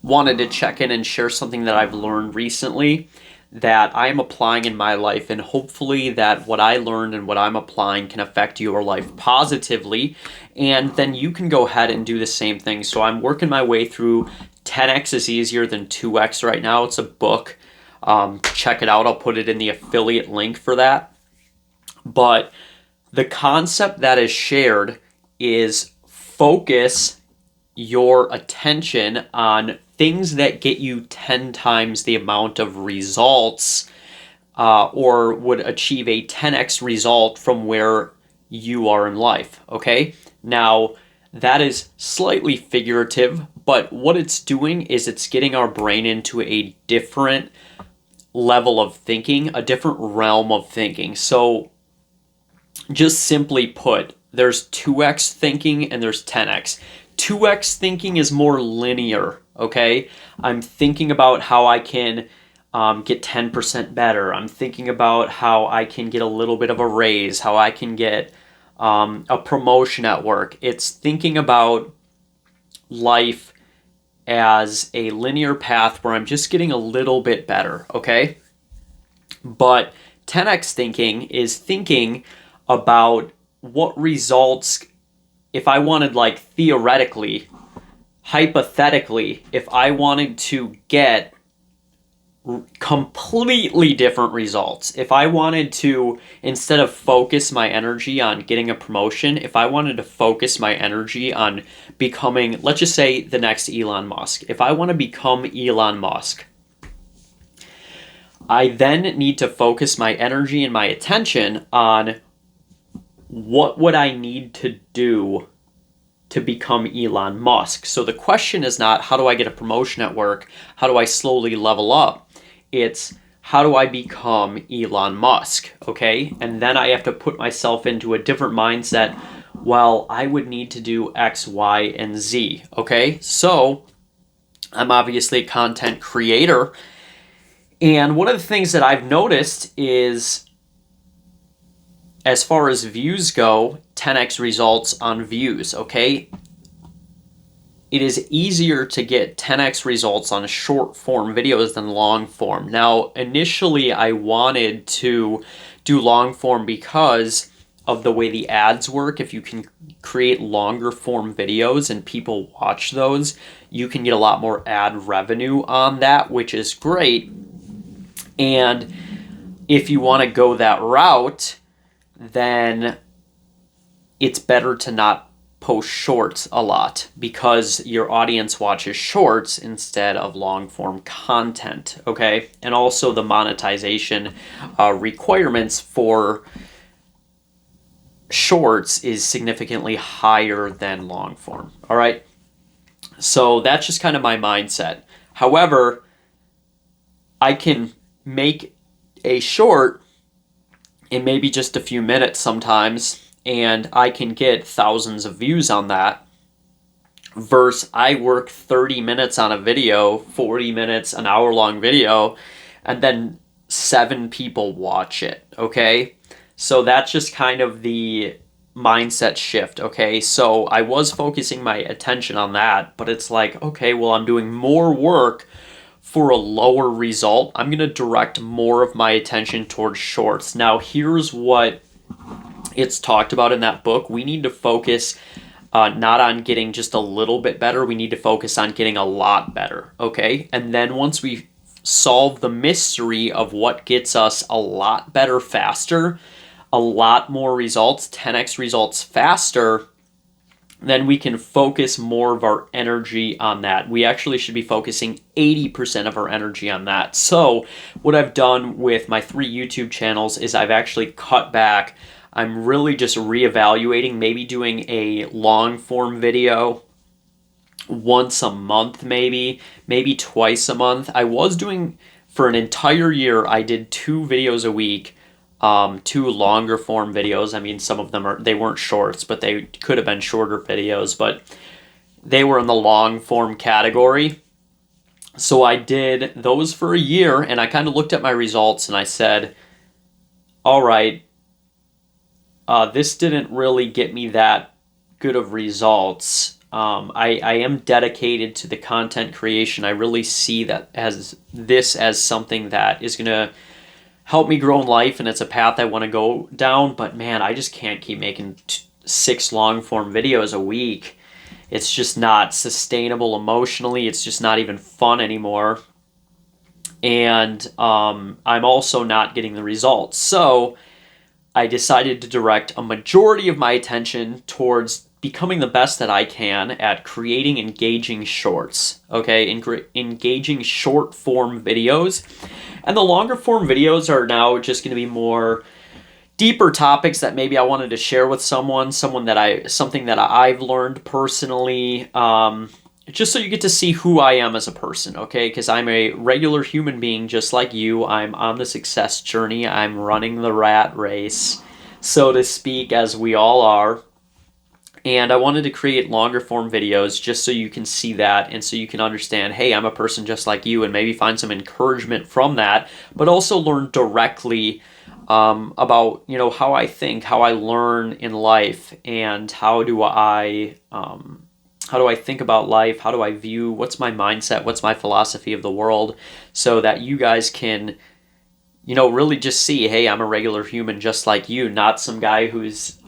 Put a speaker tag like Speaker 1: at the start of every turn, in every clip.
Speaker 1: wanted to check in and share something that I've learned recently that I'm applying in my life, and hopefully that what I learned and what I'm applying can affect your life positively, and then you can go ahead and do the same thing. So I'm working my way through 10x is easier than 2x right now. It's a book. Check it out. I'll put it in the affiliate link for that. But the concept that is shared is focus your attention on things that get you 10 times the amount of results, or would achieve a 10x result from where you are in life. Okay? Now, that is slightly figurative, but what it's doing is it's getting our brain into a different level of thinking, a different realm of thinking. So, just simply put, there's 2x thinking and there's 10x. 2x thinking is more linear, okay? I'm thinking about how I can get 10% better. I'm thinking about how I can get a little bit of a raise, how I can get a promotion at work. It's thinking about life as a linear path where I'm just getting a little bit better, okay? But 10x thinking is thinking about what results, if I wanted, like, theoretically, hypothetically, if I wanted to get completely different results, if I wanted to, instead of focus my energy on getting a promotion, if I wanted to focus my energy on becoming, let's just say, the next Elon Musk, if I want to become Elon Musk, I then need to focus my energy and my attention on what would I need to do to become Elon Musk. So the question is not, how do I get a promotion at work? How do I slowly level up? It's, how do I become Elon Musk? Okay? And then I have to put myself into a different mindset. Well, I would need to do X, Y, and Z. Okay? So I'm obviously a content creator. And one of the things that I've noticed is, as far as views go, 10x results on views, okay? It is easier to get 10x results on short form videos than long form. Now, initially I wanted to do long form because of the way the ads work. If you can create longer form videos and people watch those, you can get a lot more ad revenue on that, which is great. And if you want to go that route, then it's better to not post shorts a lot because your audience watches shorts instead of long form content, okay? And also the monetization requirements for shorts is significantly higher than long form, all right? So that's just kind of my mindset. However, I can make a short in maybe just a few minutes sometimes, and I can get thousands of views on that, versus I work 30 minutes on a video, 40 minutes, an hour-long video, and then 7 people watch it, okay? So that's just kind of the mindset shift, okay? So I was focusing my attention on that, but it's like, okay, well, I'm doing more work for a lower result. I'm going to direct more of my attention towards shorts. Now, here's what it's talked about in that book. We need to focus not on getting just a little bit better. We need to focus on getting a lot better, okay? And then once we solve the mystery of what gets us a lot better faster, a lot more results, 10x results faster, then we can focus more of our energy on that. We actually should be focusing 80% of our energy on that. So what I've done with my 3 YouTube channels is I've actually cut back. I'm really just reevaluating, maybe doing a long form video once a month, maybe twice a month. I was doing, for an entire year, I did 2 videos a week. 2 longer form videos. I mean, some of them they weren't shorts, but they could have been shorter videos, but they were in the long form category. So I did those for a year, and I kind of looked at my results and I said, all right, this didn't really get me that good of results. I am dedicated to the content creation. I really see that as something that is going to help me grow in life, and it's a path I want to go down. But man, I just can't keep making 6 long form videos a week. It's just not sustainable emotionally. It's just not even fun anymore. And I'm also not getting the results. So I decided to direct a majority of my attention towards becoming the best that I can at creating engaging shorts, okay? Engaging short form videos. And the longer form videos are now just going to be more deeper topics that maybe I wanted to share with something that I've learned personally, just so you get to see who I am as a person, okay? Because I'm a regular human being just like you. I'm on the success journey. I'm running the rat race, so to speak, as we all are. And I wanted to create longer form videos just so you can see that and so you can understand, hey, I'm a person just like you, and maybe find some encouragement from that, but also learn directly about, how I think, how I learn in life, and how do I think about life, how do I view, what's my mindset, what's my philosophy of the world, so that you guys can, really just see, hey, I'm a regular human just like you, not some guy who's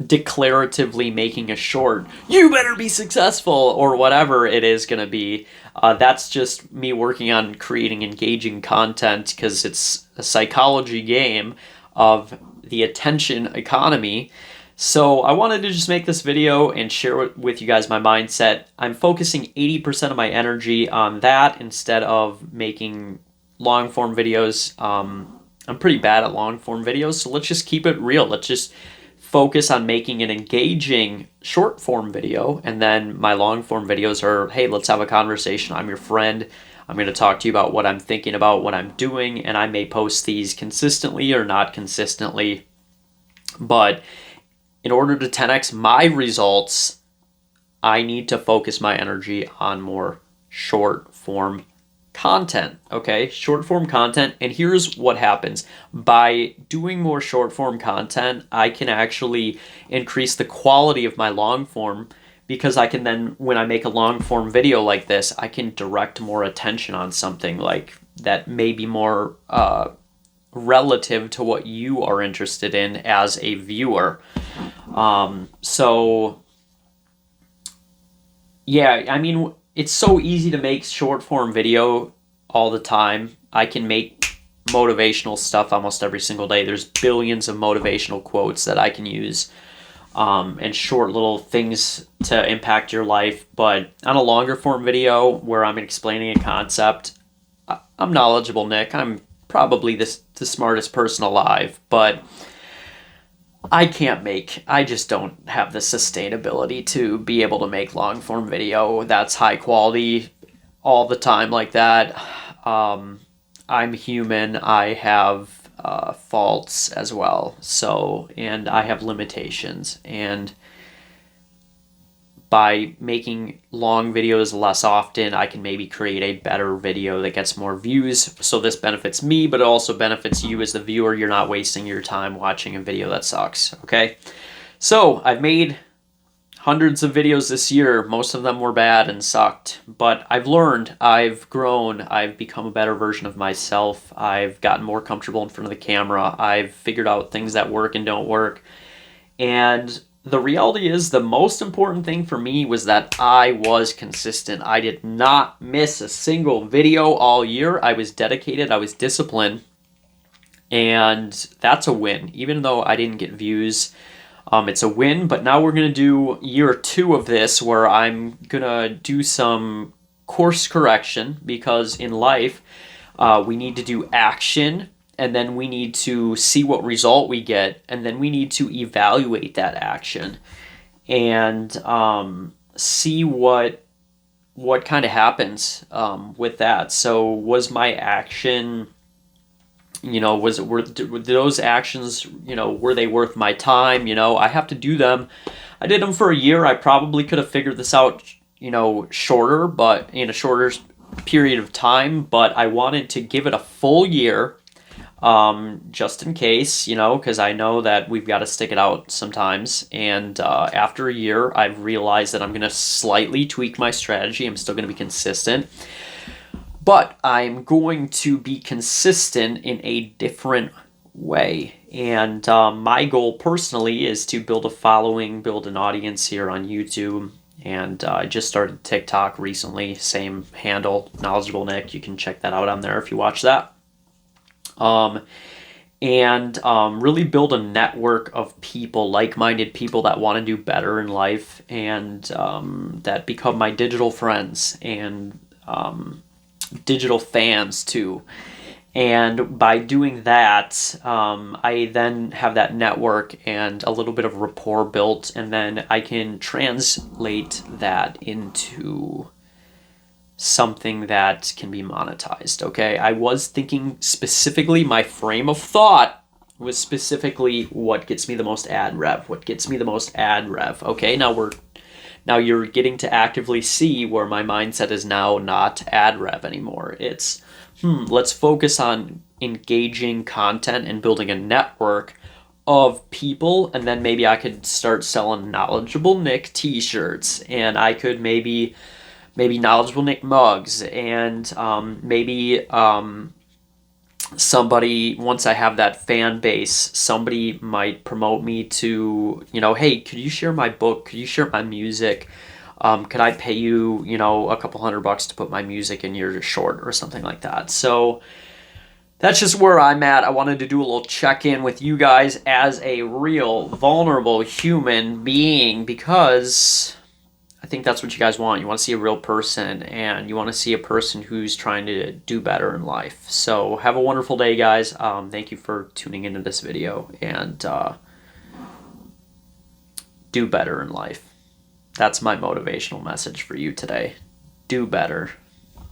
Speaker 1: declaratively making a short, you better be successful, or whatever it is going to be. That's just me working on creating engaging content, because it's a psychology game of the attention economy. So I wanted to just make this video and share with you guys my mindset. I'm focusing 80% of my energy on that instead of making long form videos. I'm pretty bad at long form videos, so let's just keep it real. Let's just focus on making an engaging short form video, and then my long form videos are, hey, let's have a conversation. I'm your friend. I'm going to talk to you about what I'm thinking about, what I'm doing, and I may post these consistently or not consistently. But in order to 10x my results, I need to focus my energy on more short form content, okay? Short form content. And here's what happens. By doing more short form content, I can actually increase the quality of my long form, because I can then, when I make a long form video like this, I can direct more attention on something like that may be more relative to what you are interested in as a viewer. So yeah, I mean, it's so easy to make short form video all the time. I can make motivational stuff almost every single day. There's billions of motivational quotes that I can use, and short little things to impact your life. But on a longer form video where I'm explaining a concept, I'm knowledgeable, Nick. I'm probably the smartest person alive, but I just don't have the sustainability to be able to make long form video that's high quality all the time like that. I'm human. I have faults as well. So, and I have limitations. And by making long videos less often, I can maybe create a better video that gets more views. So this benefits me, but it also benefits you as the viewer. You're not wasting your time watching a video that sucks, okay? So I've made hundreds of videos this year. Most of them were bad and sucked, but I've learned, I've grown, I've become a better version of myself. I've gotten more comfortable in front of the camera. I've figured out things that work and don't work. And the reality is, the most important thing for me was that I was consistent. I did not miss a single video all year. I was dedicated. I was disciplined. And that's a win. Even though I didn't get views, it's a win. But now we're going to do year 2 of this, where I'm going to do some course correction, because in life, we need to do action, and then we need to see what result we get, and then we need to evaluate that action and see what kind of happens with that. So was my action, were those actions, were they worth my time? I have to do them. I did them for a year. I probably could have figured this out, shorter, but in a shorter period of time, but I wanted to give it a full year. just in case, you know, because I know that we've got to stick it out sometimes. And after a year, I've realized that I'm going to slightly tweak my strategy. I'm still going to be consistent, but I'm going to be consistent in a different way. And my goal personally is to build a following, build an audience here on YouTube. And I just started TikTok recently, same handle, Knowledgeable Nick. You can check that out on there if you watch that. And really build a network of people, like-minded people that want to do better in life, and that become my digital friends and digital fans too. And by doing that, I then have that network and a little bit of rapport built, and then I can translate that into something that can be monetized. Okay, I was thinking specifically, my frame of thought was specifically what gets me the most ad rev, okay. Now you're getting to actively see where my mindset is now not ad rev anymore. It's let's focus on engaging content and building a network of people, and then maybe I could start selling Knowledgeable Nick t-shirts, and I could maybe Knowledgeable Nick mugs, and maybe somebody, once I have that fan base, somebody might promote me to, you know, hey, could you share my book? Could you share my music? Could I pay you, you know, a couple $100 to put my music in your short or something like that? So that's just where I'm at. I wanted to do a little check-in with you guys as a real vulnerable human being, because I think that's what you guys want. You want to see a real person, and you want to see a person who's trying to do better in life. So have a wonderful day, guys. Thank you for tuning into this video, and do better in life. That's my motivational message for you today. Do better.